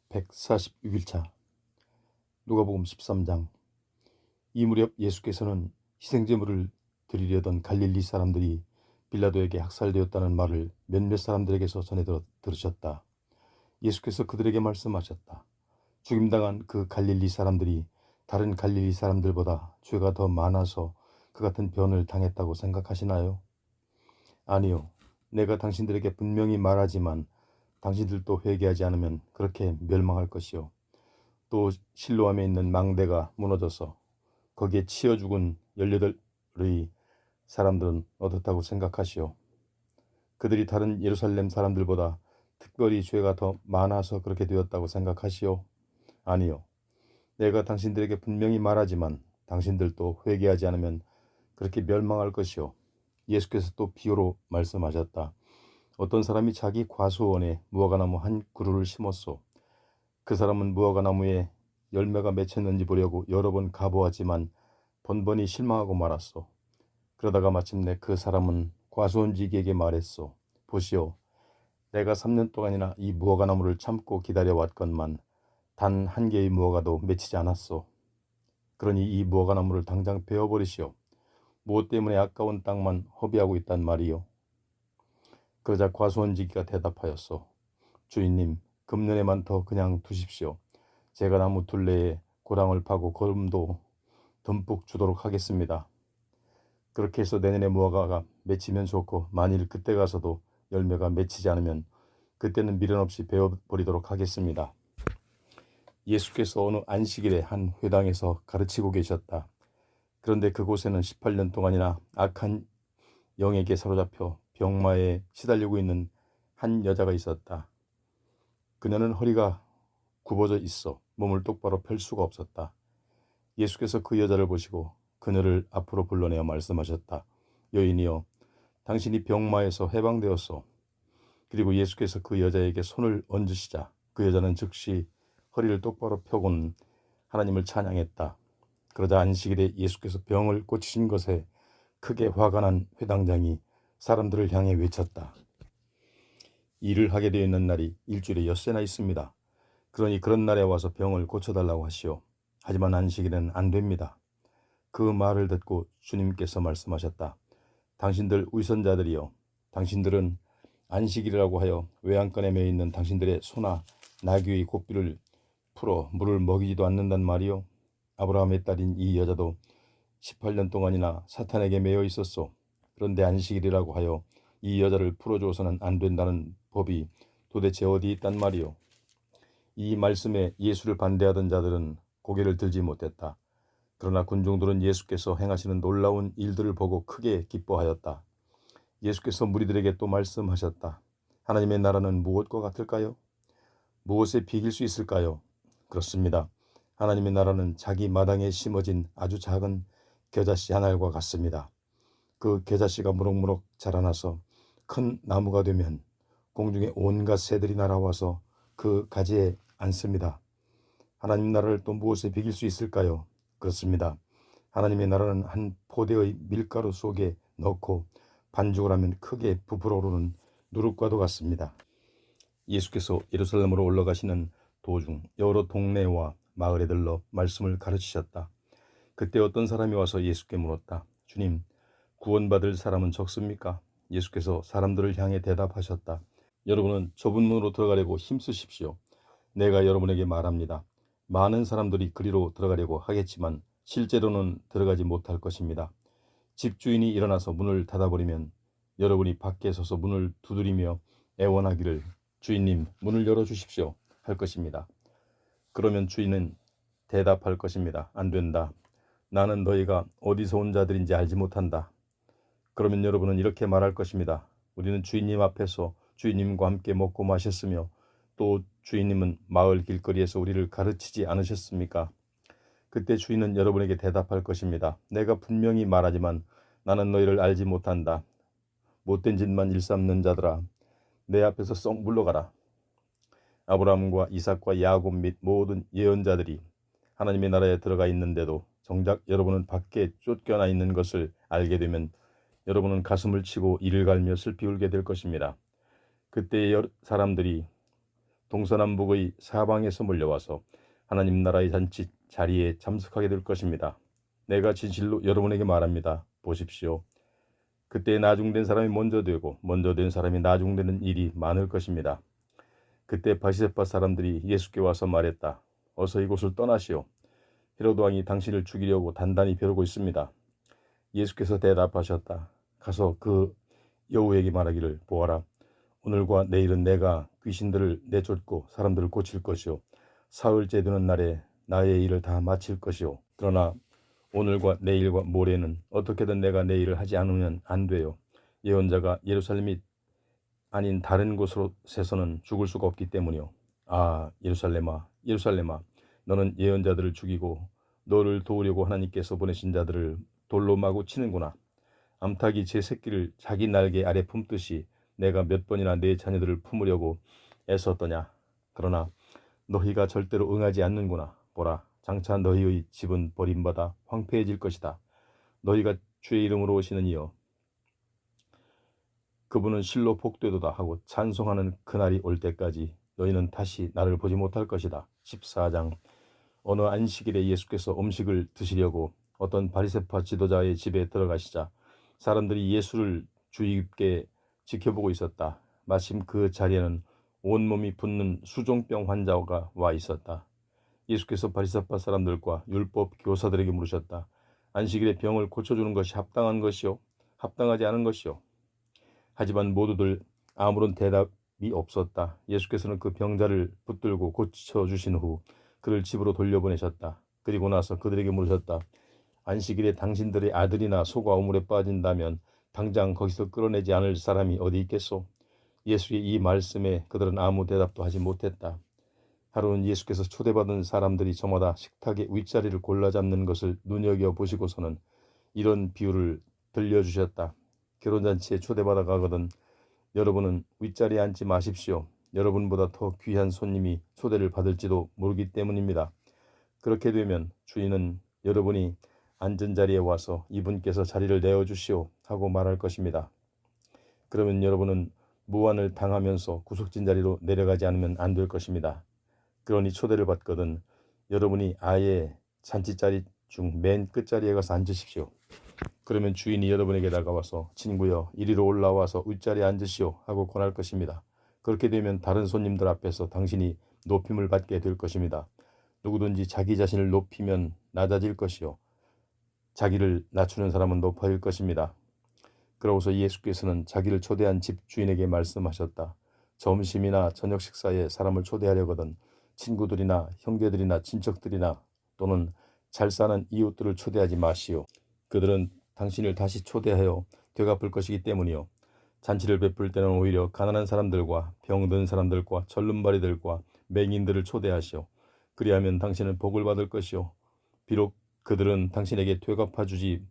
146일차 누가복음 13장. 이 무렵 예수께서는 희생제물을 드리려던 갈릴리 사람들이 빌라도에게 학살되었다는 말을 몇몇 사람들에게서 전해 들으셨다. 예수께서 그들에게 말씀하셨다. 죽임당한 그 갈릴리 사람들이 다른 갈릴리 사람들보다 죄가 더 많아서 그 같은 변을 당했다고 생각하시나요? 아니요. 내가 당신들에게 분명히 말하지만 당신들도 회개하지 않으면 그렇게 멸망할 것이요. 또 실로암에 있는 망대가 무너져서 거기에 치여 죽은 18의 사람들은 어떻다고 생각하시오? 그들이 다른 예루살렘 사람들보다 특별히 죄가 더 많아서 그렇게 되었다고 생각하시오? 아니요. 내가 당신들에게 분명히 말하지만 당신들도 회개하지 않으면 그렇게 멸망할 것이오. 예수께서 또 비유로 말씀하셨다. 어떤 사람이 자기 과수원에 무화과나무 한 그루를 심었소. 그 사람은 무화과나무에 열매가 맺혔는지 보려고 여러 번 가보았지만 번번이 실망하고 말았소. 그러다가 마침내 그 사람은 과수원지기에게 말했소. 보시오. 내가 3년 동안이나 이 무화과나무를 참고 기다려왔건만 단 한 개의 무화과도 맺히지 않았소. 그러니 이 무화과나무를 당장 베어버리시오. 무엇 때문에 아까운 땅만 허비하고 있단 말이요. 그러자 과수원지기가 대답하였소. 주인님, 금년에만 더 그냥 두십시오. 제가 나무 둘레에 고랑을 파고 거름도 듬뿍 주도록 하겠습니다. 그렇게 해서 내년에 무화과가 맺히면 좋고 만일 그때 가서도 열매가 맺히지 않으면 그때는 미련 없이 베어버리도록 하겠습니다. 예수께서 어느 안식일에 한 회당에서 가르치고 계셨다. 그런데 그곳에는 18년 동안이나 악한 영에게 사로잡혀 병마에 시달리고 있는 한 여자가 있었다. 그녀는 허리가 굽어져 있어 몸을 똑바로 펼 수가 없었다. 예수께서 그 여자를 보시고 그녀를 앞으로 불러내어 말씀하셨다. 여인이여, 당신이 병마에서 해방되었소. 그리고 예수께서 그 여자에게 손을 얹으시자 그 여자는 즉시 허리를 똑바로 펴고는 하나님을 찬양했다. 그러자 안식일에 예수께서 병을 고치신 것에 크게 화가 난 회당장이 사람들을 향해 외쳤다. 일을 하게 되어 있는 날이 일주일에 엿새나 있습니다. 그러니 그런 날에 와서 병을 고쳐달라고 하시오. 하지만 안식일에는 안 됩니다. 그 말을 듣고 주님께서 말씀하셨다. 당신들 위선자들이여, 당신들은 안식일이라고 하여 외양간에 매여 있는 당신들의 소나 나귀의 고삐를 풀어 물을 먹이지도 않는단 말이요. 아브라함의 딸인 이 여자도 18년 동안이나 사탄에게 매여 있었소. 그런데 안식일이라고 하여 이 여자를 풀어주어서는 안 된다는 법이 도대체 어디 있단 말이요. 이 말씀에 예수를 반대하던 자들은 고개를 들지 못했다. 그러나 군중들은 예수께서 행하시는 놀라운 일들을 보고 크게 기뻐하였다. 예수께서 무리들에게 또 말씀하셨다. 하나님의 나라는 무엇과 같을까요? 무엇에 비길 수 있을까요? 그렇습니다. 하나님의 나라는 자기 마당에 심어진 아주 작은 겨자씨 한 알과 같습니다. 그 겨자씨가 무럭무럭 자라나서 큰 나무가 되면 공중에 온갖 새들이 날아와서 그 가지에 앉습니다. 하나님 나라를 또 무엇에 비길 수 있을까요? 그렇습니다. 하나님의 나라는 한 포대의 밀가루 속에 넣고 반죽을 하면 크게 부풀어 오르는 누룩과도 같습니다. 예수께서 예루살렘으로 올라가시는 도중 여러 동네와 마을에 들러 말씀을 가르치셨다. 그때 어떤 사람이 와서 예수께 물었다. 주님, 구원받을 사람은 적습니까? 예수께서 사람들을 향해 대답하셨다. 여러분은 좁은 문으로 들어가려고 힘쓰십시오. 내가 여러분에게 말합니다. 많은 사람들이 그리로 들어가려고 하겠지만 실제로는 들어가지 못할 것입니다. 집주인이 일어나서 문을 닫아버리면 여러분이 밖에 서서 문을 두드리며 애원하기를 주인님, 문을 열어주십시오 할 것입니다. 그러면 주인은 대답할 것입니다. 안 된다. 나는 너희가 어디서 온 자들인지 알지 못한다. 그러면 여러분은 이렇게 말할 것입니다. 우리는 주인님 앞에서 주인님과 함께 먹고 마셨으며 또 주인님은 마을 길거리에서 우리를 가르치지 않으셨습니까? 그때 주인은 여러분에게 대답할 것입니다. 내가 분명히 말하지만 나는 너희를 알지 못한다. 못된 짓만 일삼는 자들아, 내 앞에서 썩 물러가라. 아브라함과 이삭과 야곱 및 모든 예언자들이 하나님의 나라에 들어가 있는데도 정작 여러분은 밖에 쫓겨나 있는 것을 알게 되면 여러분은 가슴을 치고 이를 갈며 슬피 울게 될 것입니다. 그때 사람들이 동서남북의 사방에서 몰려와서 하나님 나라의 잔치 자리에 참석하게 될 것입니다. 내가 진실로 여러분에게 말합니다. 보십시오. 그때 나중된 사람이 먼저 되고 먼저 된 사람이 나중되는 일이 많을 것입니다. 그때 바시세파 사람들이 예수께 와서 말했다. 어서 이곳을 떠나시오. 헤로드 왕이 당신을 죽이려고 단단히 벼르고 있습니다. 예수께서 대답하셨다. 가서 그 여우에게 말하기를 보아라. 오늘과 내일은 내가 귀신들을 내쫓고 사람들을 고칠 것이요. 사흘째 되는 날에 나의 일을 다 마칠 것이요. 그러나 오늘과 내일과 모레는 어떻게든 내가 내 일을 하지 않으면 안 돼요. 예언자가 예루살렘이 아닌 다른 곳으로 세서는 죽을 수가 없기 때문이요. 아, 예루살렘아, 예루살렘아, 너는 예언자들을 죽이고 너를 도우려고 하나님께서 보내신 자들을 돌로 마구 치는구나. 암탉이 제 새끼를 자기 날개 아래 품듯이 내가 몇 번이나 내 자녀들을 품으려고 애썼더냐. 그러나 너희가 절대로 응하지 않는구나. 보라, 장차 너희의 집은 버림받아 황폐해질 것이다. 너희가 주의 이름으로 오시는 이여, 그분은 실로 복되도다 하고 찬송하는 그날이 올 때까지 너희는 다시 나를 보지 못할 것이다. 14장. 어느 안식일에 예수께서 음식을 드시려고 어떤 바리새파 지도자의 집에 들어가시자 사람들이 예수를 주의 깊게 지켜보고 있었다. 마침 그 자리에는 온몸이 붓는 수종병 환자가 와 있었다. 예수께서 바리새파 사람들과 율법 교사들에게 물으셨다. 안식일에 병을 고쳐주는 것이 합당한 것이요? 합당하지 않은 것이요? 하지만 모두들 아무런 대답이 없었다. 예수께서는 그 병자를 붙들고 고쳐주신 후 그를 집으로 돌려보내셨다. 그리고 나서 그들에게 물으셨다. 안식일에 당신들의 아들이나 소가 우물에 빠진다면 당장 거기서 끌어내지 않을 사람이 어디 있겠소? 예수의 이 말씀에 그들은 아무 대답도 하지 못했다. 하루는 예수께서 초대받은 사람들이 저마다 식탁의 윗자리를 골라 잡는 것을 눈여겨보시고서는 이런 비유를 들려주셨다. 결혼잔치에 초대받아 가거든 여러분은 윗자리에 앉지 마십시오. 여러분보다 더 귀한 손님이 초대를 받을지도 모르기 때문입니다. 그렇게 되면 주인은 여러분이 앉은 자리에 와서 이분께서 자리를 내어주시오 하고 말할 것입니다. 그러면 여러분은 무안을 당하면서 구석진 자리로 내려가지 않으면 안 될 것입니다. 그러니 초대를 받거든 여러분이 아예 잔치자리 중 맨 끝자리에 가서 앉으십시오. 그러면 주인이 여러분에게 다가와서 친구여 이리로 올라와서 윗자리에 앉으시오 하고 권할 것입니다. 그렇게 되면 다른 손님들 앞에서 당신이 높임을 받게 될 것입니다. 누구든지 자기 자신을 높이면 낮아질 것이요 자기를 낮추는 사람은 높아질 것입니다. 그러고서 예수께서는 자기를 초대한 집 주인에게 말씀하셨다. 점심이나 저녁 식사에 사람을 초대하려거든 친구들이나 형제들이나 친척들이나 또는 잘 사는 이웃들을 초대하지 마시오. 그들은 당신을 다시 초대하여 되갚을 것이기 때문이요. 잔치를 베풀 때는 오히려 가난한 사람들과 병든 사람들과 절름발이들과 맹인들을 초대하시오. 그리하면 당신은 복을 받을 것이요. 비록 그들은 당신에게 되갚아 주지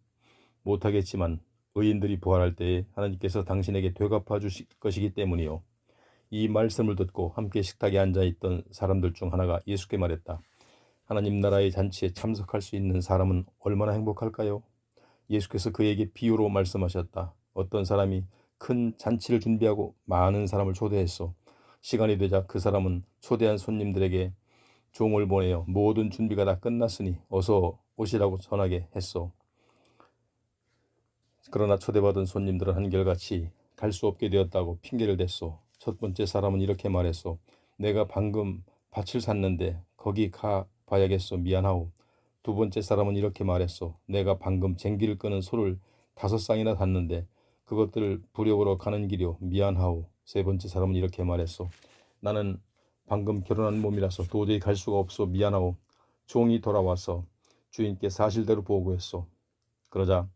못하겠지만 의인들이 부활할 때에 하나님께서 당신에게 되갚아 주실 것이기 때문이요. 이 말씀을 듣고 함께 식탁에 앉아있던 사람들 중 하나가 예수께 말했다. 하나님 나라의 잔치에 참석할 수 있는 사람은 얼마나 행복할까요? 예수께서 그에게 비유로 말씀하셨다. 어떤 사람이 큰 잔치를 준비하고 많은 사람을 초대했어. 시간이 되자 그 사람은 초대한 손님들에게 종을 보내어 모든 준비가 다 끝났으니 어서 오시라고 전하게 했어. 그러나 초대받은 손님들은 한결같이 갈 수 없게 되었다고 핑계를 댔어. 첫 번째 사람은 이렇게 말했어. 내가 방금 밭을 샀는데 거기 가 봐야겠어. 미안하오. 두 번째 사람은 이렇게 말했어. 내가 방금 쟁기를 끄는 소를 5쌍이나 샀는데 그것들을 부려보러 가는 길이오. 미안하오. 세 번째 사람은 이렇게 말했어. 나는 방금 결혼한 몸이라서 도저히 갈 수가 없어. 미안하오. 종이 돌아와서 주인께 사실대로 보고했어. 그러자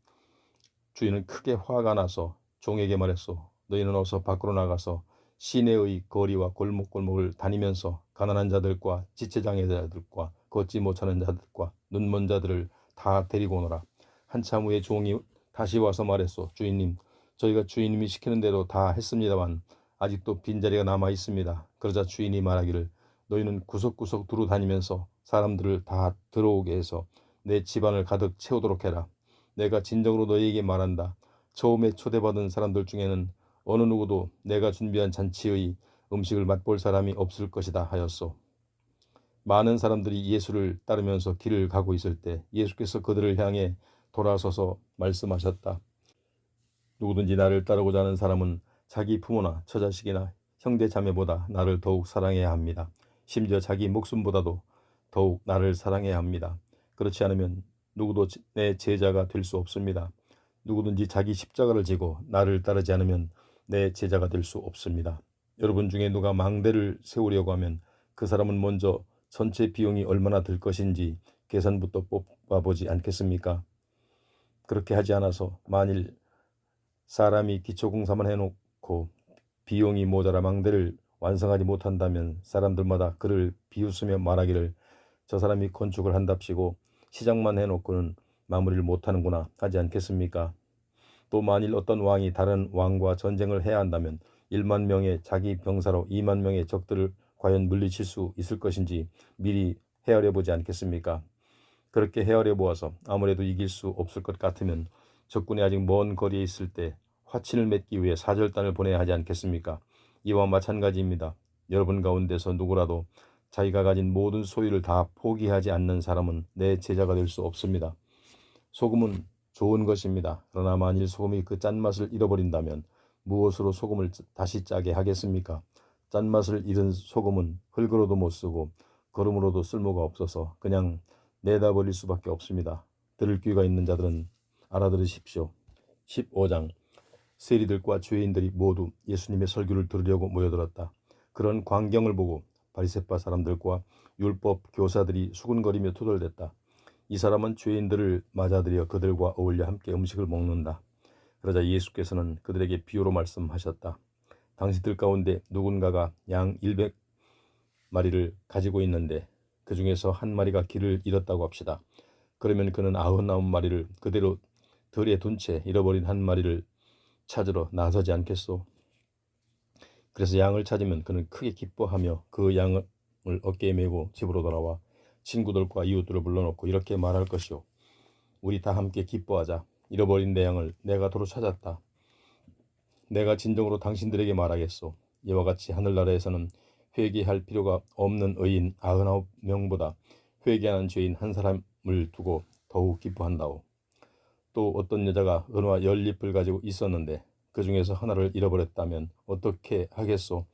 주인은 크게 화가 나서 종에게 말했어. 너희는 어서 밖으로 나가서 시내의 거리와 골목골목을 다니면서 가난한 자들과 지체장애 자들과 걷지 못하는 자들과 눈먼 자들을 다 데리고 오너라. 한참 후에 종이 다시 와서 말했어. 주인님, 저희가 주인님이 시키는 대로 다 했습니다만 아직도 빈자리가 남아 있습니다. 그러자 주인이 말하기를 너희는 구석구석 두루 다니면서 사람들을 다 들어오게 해서 내 집안을 가득 채우도록 해라. 내가 진정으로 너희에게 말한다. 처음에 초대받은 사람들 중에는 어느 누구도 내가 준비한 잔치의 음식을 맛볼 사람이 없을 것이다 하였소. 많은 사람들이 예수를 따르면서 길을 가고 있을 때 예수께서 그들을 향해 돌아서서 말씀하셨다. 누구든지 나를 따르고자 하는 사람은 자기 부모나 처자식이나 형제 자매보다 나를 더욱 사랑해야 합니다. 심지어 자기 목숨보다도 더욱 나를 사랑해야 합니다. 그렇지 않으면 누구도 내 제자가 될 수 없습니다. 누구든지 자기 십자가를 지고 나를 따르지 않으면 내 제자가 될 수 없습니다. 여러분 중에 누가 망대를 세우려고 하면 그 사람은 먼저 전체 비용이 얼마나 들 것인지 계산부터 뽑아보지 않겠습니까? 그렇게 하지 않아서 만일 사람이 기초공사만 해놓고 비용이 모자라 망대를 완성하지 못한다면 사람들마다 그를 비웃으며 말하기를 저 사람이 건축을 한답시고 시작만 해놓고는 마무리를 못하는구나 하지 않겠습니까? 또 만일 어떤 왕이 다른 왕과 전쟁을 해야 한다면 1만 명의 자기 병사로 2만 명의 적들을 과연 물리칠 수 있을 것인지 미리 헤아려 보지 않겠습니까? 그렇게 헤아려 보아서 아무래도 이길 수 없을 것 같으면 적군이 아직 먼 거리에 있을 때 화친을 맺기 위해 사절단을 보내야 하지 않겠습니까? 이와 마찬가지입니다. 여러분 가운데서 누구라도 자기가 가진 모든 소유를 다 포기하지 않는 사람은 내 제자가 될 수 없습니다. 소금은 좋은 것입니다. 그러나 만일 소금이 그 짠맛을 잃어버린다면 무엇으로 소금을 다시 짜게 하겠습니까? 짠맛을 잃은 소금은 흙으로도 못 쓰고 거름으로도 쓸모가 없어서 그냥 내다 버릴 수밖에 없습니다. 들을 귀가 있는 자들은 알아들으십시오. 15장. 세리들과 죄인들이 모두 예수님의 설교를 들으려고 모여들었다. 그런 광경을 보고 바리새파 사람들과 율법 교사들이 수군거리며 투덜댔다. 이 사람은 죄인들을 맞아들여 그들과 어울려 함께 음식을 먹는다. 그러자 예수께서는 그들에게 비유로 말씀하셨다. 당신들 가운데 누군가가 양 100마리를 가지고 있는데 그 중에서 한 마리가 길을 잃었다고 합시다. 그러면 그는 99마리를 그대로 들에 둔 채 잃어버린 한 마리를 찾으러 나서지 않겠소? 그래서 양을 찾으면 그는 크게 기뻐하며 그 양을 어깨에 메고 집으로 돌아와 친구들과 이웃들을 불러놓고 이렇게 말할 것이오. 우리 다 함께 기뻐하자. 잃어버린 내 양을 내가 도로 찾았다. 내가 진정으로 당신들에게 말하겠소. 이와 같이 하늘나라에서는 회개할 필요가 없는 의인 99명보다 회개하는 죄인 한 사람을 두고 더욱 기뻐한다오. 또 어떤 여자가 은화 10잎을 가지고 있었는데 그 중에서 하나를 잃어버렸다면 어떻게 하겠소?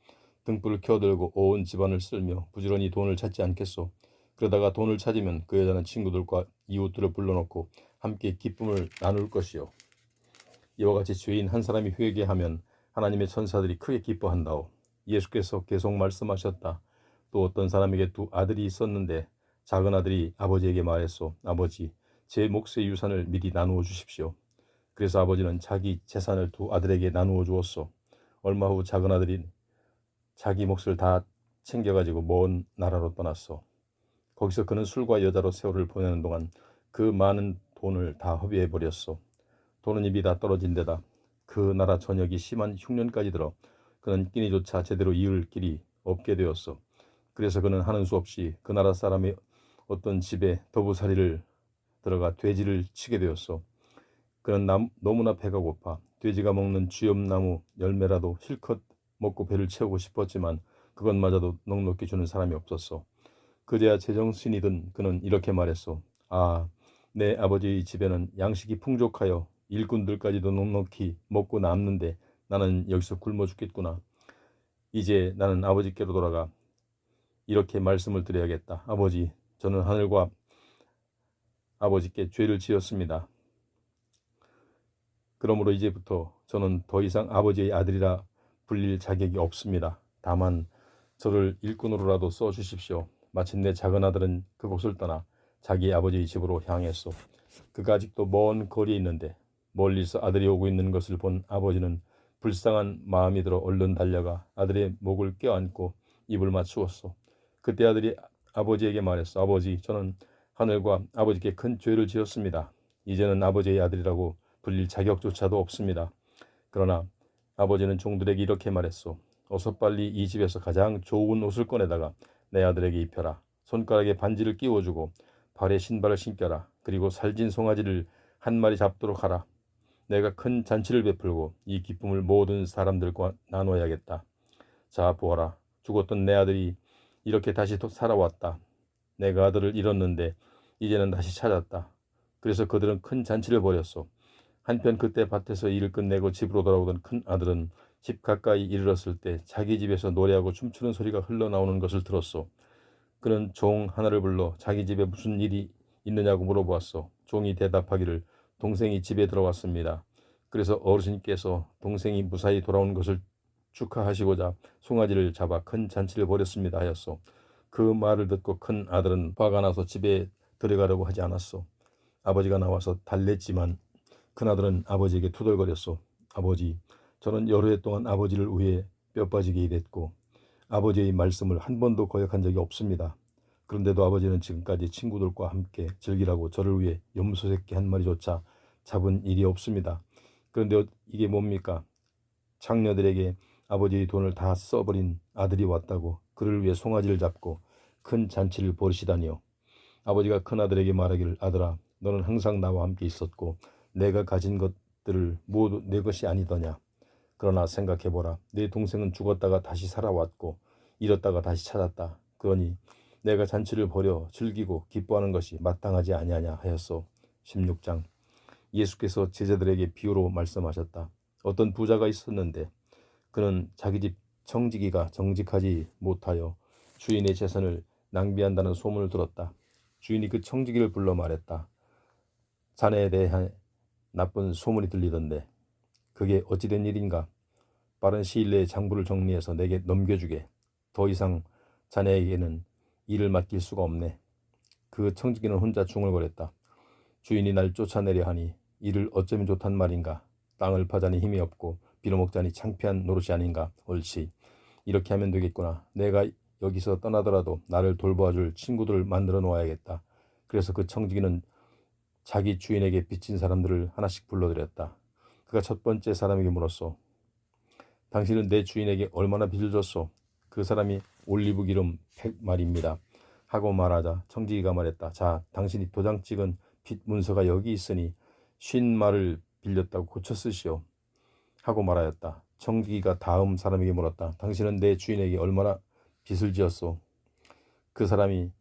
등불을 켜들고 온 집안을 쓸며 부지런히 돈을 찾지 않겠소? 그러다가 돈을 찾으면 그 여자는 친구들과 이웃들을 불러놓고 함께 기쁨을 나눌 것이요. 이와 같이 죄인 한 사람이 회개하면 하나님의 천사들이 크게 기뻐한다오. 예수께서 계속 말씀하셨다. 또 어떤 사람에게 두 아들이 있었는데 작은 아들이 아버지에게 말했소. 아버지, 제 몫의 유산을 미리 나누어 주십시오. 그래서 아버지는 자기 재산을 두 아들에게 나누어 주었소. 얼마 후 작은 아들이 자기 몫을 다 챙겨가지고 먼 나라로 떠났소. 거기서 그는 술과 여자로 세월을 보내는 동안 그 많은 돈을 다 허비해버렸소. 돈은 입이 다 떨어진 데다 그 나라 전역이 심한 흉년까지 들어 그는 끼니조차 제대로 이을 길이 없게 되었소. 그래서 그는 하는 수 없이 그 나라 사람의 어떤 집에 더부살이를 들어가 돼지를 치게 되었소. 그는 너무나 배가 고파 돼지가 먹는 쥐엄나무 열매라도 실컷 먹고 배를 채우고 싶었지만 그것마저도 넉넉히 주는 사람이 없었소. 그제야 제정신이 든 그는 이렇게 말했소. 아, 내 아버지의 집에는 양식이 풍족하여 일꾼들까지도 넉넉히 먹고 남는데 나는 여기서 굶어 죽겠구나. 이제 나는 아버지께로 돌아가 이렇게 말씀을 드려야겠다. 아버지, 저는 하늘과 아버지께 죄를 지었습니다. 그러므로 이제부터 저는 더 이상 아버지의 아들이라 불릴 자격이 없습니다. 다만 저를 일꾼으로라도 써주십시오. 마침내 작은 아들은 그곳을 떠나 자기 아버지의 집으로 향했소. 그가 아직도 먼 거리에 있는데 멀리서 아들이 오고 있는 것을 본 아버지는 불쌍한 마음이 들어 얼른 달려가 아들의 목을 껴안고 입을 맞추었소. 그때 아들이 아버지에게 말했소. 아버지, 저는 하늘과 아버지께 큰 죄를 지었습니다. 이제는 아버지의 아들이라고 불릴 자격조차도 없습니다. 그러나 아버지는 종들에게 이렇게 말했소. 어서 빨리 이 집에서 가장 좋은 옷을 꺼내다가 내 아들에게 입혀라. 손가락에 반지를 끼워주고 발에 신발을 신겨라. 그리고 살진 송아지를 한 마리 잡도록 하라. 내가 큰 잔치를 베풀고 이 기쁨을 모든 사람들과 나눠야겠다. 자 보아라, 죽었던 내 아들이 이렇게 다시 살아왔다. 내가 아들을 잃었는데 이제는 다시 찾았다. 그래서 그들은 큰 잔치를 벌였소. 한편 그때 밭에서 일을 끝내고 집으로 돌아오던 큰 아들은 집 가까이 이르렀을 때 자기 집에서 노래하고 춤추는 소리가 흘러나오는 것을 들었소. 그는 종 하나를 불러 자기 집에 무슨 일이 있느냐고 물어보았소. 종이 대답하기를 동생이 집에 들어왔습니다. 그래서 어르신께서 동생이 무사히 돌아온 것을 축하하시고자 송아지를 잡아 큰 잔치를 벌였습니다 하였소. 그 말을 듣고 큰 아들은 화가 나서 집에 들어가려고 하지 않았소. 아버지가 나와서 달랬지만 큰아들은 아버지에게 투덜거렸소. 아버지, 저는 여러 해 동안 아버지를 위해 뼈 빠지게 일했고 아버지의 말씀을 한 번도 거역한 적이 없습니다. 그런데도 아버지는 지금까지 친구들과 함께 즐기라고 저를 위해 염소 새끼 한 마리조차 잡은 일이 없습니다. 그런데 이게 뭡니까? 장녀들에게 아버지의 돈을 다 써버린 아들이 왔다고 그를 위해 송아지를 잡고 큰 잔치를 벌이시다니요. 아버지가 큰아들에게 말하기를 아들아, 너는 항상 나와 함께 있었고 내가 가진 것들을 모두 내 것이 아니더냐. 그러나 생각해보라. 내 동생은 죽었다가 다시 살아왔고 잃었다가 다시 찾았다. 그러니 내가 잔치를 벌여 즐기고 기뻐하는 것이 마땅하지 아니하냐 하였소. 16장. 예수께서 제자들에게 비유로 말씀하셨다. 어떤 부자가 있었는데 그는 자기 집 청지기가 정직하지 못하여 주인의 재산을 낭비한다는 소문을 들었다. 주인이 그 청지기를 불러 말했다. 자네에 대해 나쁜 소문이 들리던데 그게 어찌된 일인가? 빠른 시일 내에 장부를 정리해서 내게 넘겨주게. 더 이상 자네에게는 일을 맡길 수가 없네. 그 청지기는 혼자 중얼거렸다. 주인이 날 쫓아내려 하니 이를 어쩌면 좋단 말인가. 땅을 파자니 힘이 없고 빌어먹자니 창피한 노릇이 아닌가. 옳지. 이렇게 하면 되겠구나. 내가 여기서 떠나더라도 나를 돌보아줄 친구들을 만들어 놓아야겠다. 그래서 그 청지기는 자기 주인에게 빚진 사람들을 하나씩 불러들였다. 그가 첫 번째 사람에게 물었소. 당신은 내 주인에게 얼마나 빚을 줬소? 그 사람이 올리브 기름 100마리입니다. 하고 말하자 청지기가 말했다. 자, 당신이 도장 찍은 빚 문서가 여기 있으니 50마리를 빌렸다고 고쳐 쓰시오. 하고 말하였다. 청지기가 다음 사람에게 물었다. 당신은 내 주인에게 얼마나 빚을 지었소? 그 사람이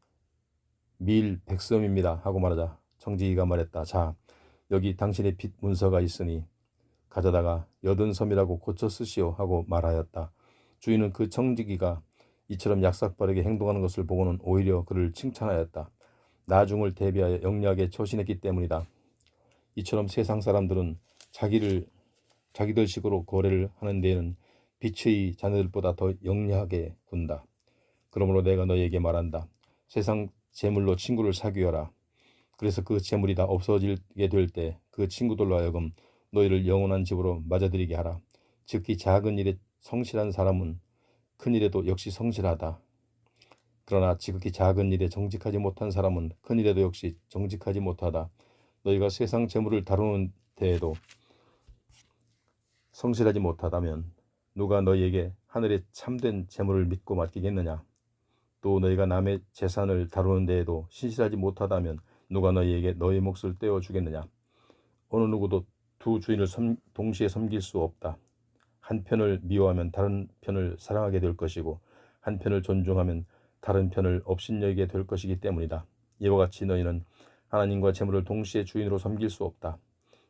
밀 100섬입니다. 하고 말하자 청지기가 말했다. 자, 여기 당신의 빚 문서가 있으니 가져다가 80섬이라고 고쳐 쓰시오. 하고 말하였다. 주인은 그 청지기가 이처럼 약삭빠르게 행동하는 것을 보고는 오히려 그를 칭찬하였다. 나중을 대비하여 영리하게 처신했기 때문이다. 이처럼 세상 사람들은 자기들식으로 거래를 하는 데에는 빛의 자녀들보다 더 영리하게 군다. 그러므로 내가 너희에게 말한다. 세상 재물로 친구를 사귀어라. 그래서 그 재물이 다 없어지게 될 때 그 친구들로 하여금 너희를 영원한 집으로 맞아들이게 하라. 즉이 작은 일에 성실한 사람은 큰 일에도 역시 성실하다. 그러나 지극히 작은 일에 정직하지 못한 사람은 큰 일에도 역시 정직하지 못하다. 너희가 세상 재물을 다루는 데에도 성실하지 못하다면 누가 너희에게 하늘의 참된 재물을 믿고 맡기겠느냐? 또 너희가 남의 재산을 다루는 데에도 신실하지 못하다면 누가 너희에게 너희 몫을 떼어주겠느냐? 어느 누구도 두 주인을 동시에 섬길 수 없다. 한 편을 미워하면 다른 편을 사랑하게 될 것이고 한 편을 존중하면 다른 편을 업신여기게 될 것이기 때문이다. 이와 같이 너희는 하나님과 재물을 동시에 주인으로 섬길 수 없다.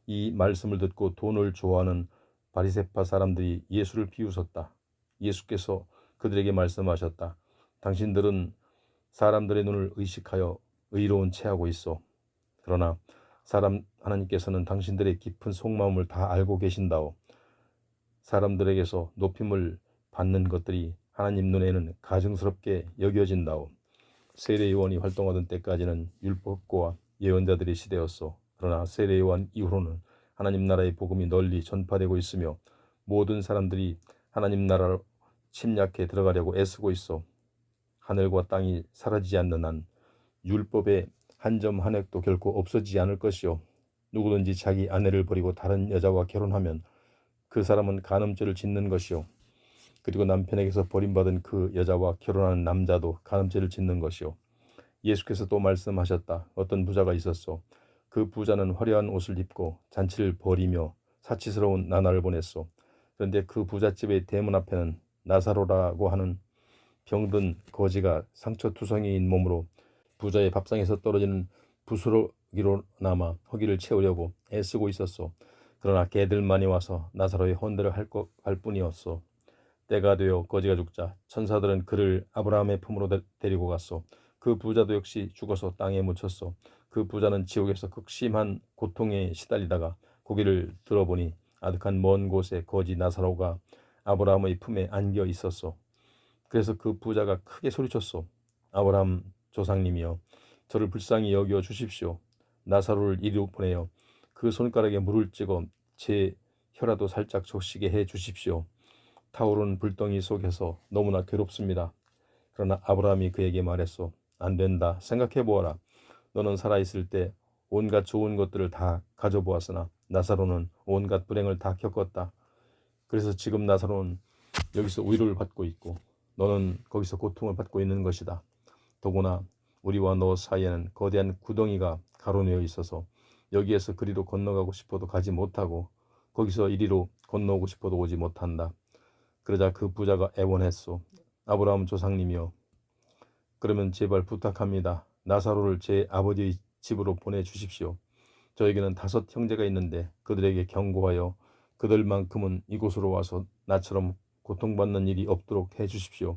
이 말씀을 듣고 돈을 좋아하는 바리새파 사람들이 예수를 비웃었다. 예수께서 그들에게 말씀하셨다. 당신들은 사람들의 눈을 의식하여 의로운 체하고 있어. 그러나 하나님께서는 당신들의 깊은 속마음을 다 알고 계신다오. 사람들에게서 높임을 받는 것들이 하나님 눈에는 가증스럽게 여겨진다오. 세례요한이 활동하던 때까지는 율법과 예언자들의 시대였어. 그러나 세례요한 이후로는 하나님 나라의 복음이 널리 전파되고 있으며 모든 사람들이 하나님 나라로 침략해 들어가려고 애쓰고 있어. 하늘과 땅이 사라지지 않는 한 율법의 한 점 한 획도 결코 없어지지 않을 것이요. 누구든지 자기 아내를 버리고 다른 여자와 결혼하면 그 사람은 간음죄를 짓는 것이요. 그리고 남편에게서 버림받은 그 여자와 결혼하는 남자도 간음죄를 짓는 것이요. 예수께서 또 말씀하셨다. 어떤 부자가 있었소. 그 부자는 화려한 옷을 입고 잔치를 벌이며 사치스러운 나날을 보냈소. 그런데 그 부잣집의 대문 앞에는 나사로라고 하는 병든 거지가 상처투성이인 몸으로 부자의 밥상에서 떨어지는 부스러기로 남아 허기를 채우려고 애쓰고 있었소. 그러나 개들만이 와서 나사로의 헌대를 할 뿐이었소. 때가 되어 거지가 죽자 천사들은 그를 아브라함의 품으로 데리고 갔소. 그 부자도 역시 죽어서 땅에 묻혔소. 그 부자는 지옥에서 극심한 고통에 시달리다가 고개를 들어보니 아득한 먼 곳에 거지 나사로가 아브라함의 품에 안겨 있었소. 그래서 그 부자가 크게 소리쳤소. 아브라함 조상님이여, 저를 불쌍히 여겨 주십시오. 나사로를 이리로 보내어 그 손가락에 물을 찍어 제 혀라도 살짝 적시게 해 주십시오. 타오르는 불덩이 속에서 너무나 괴롭습니다. 그러나 아브라함이 그에게 말했소. 안 된다. 생각해 보아라. 너는 살아있을 때 온갖 좋은 것들을 다 가져보았으나 나사로는 온갖 불행을 다 겪었다. 그래서 지금 나사로는 여기서 위로를 받고 있고 너는 거기서 고통을 받고 있는 것이다. 더구나 우리와 너 사이에는 거대한 구덩이가 가로내어 있어서 여기에서 그리로 건너가고 싶어도 가지 못하고 거기서 이리로 건너오고 싶어도 오지 못한다. 그러자 그 부자가 애원했소. 아브라함 조상님이여, 그러면 제발 부탁합니다. 나사로를 제 아버지의 집으로 보내주십시오. 저에게는 5 형제가 있는데 그들에게 경고하여 그들만큼은 이곳으로 와서 나처럼 고통받는 일이 없도록 해주십시오.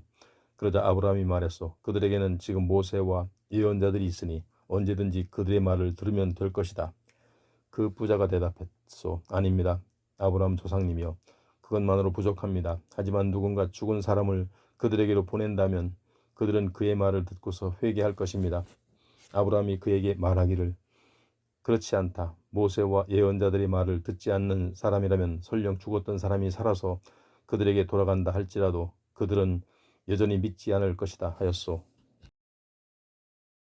그러자 아브라함이 말했소. 그들에게는 지금 모세와 예언자들이 있으니 언제든지 그들의 말을 들으면 될 것이다. 그 부자가 대답했소. 아닙니다. 아브라함 조상님이여, 그것만으로 부족합니다. 하지만 누군가 죽은 사람을 그들에게로 보낸다면 그들은 그의 말을 듣고서 회개할 것입니다. 아브라함이 그에게 말하기를, 그렇지 않다. 모세와 예언자들의 말을 듣지 않는 사람이라면 설령 죽었던 사람이 살아서 그들에게 돌아간다 할지라도 그들은 여전히 믿지 않을 것이다 하였소.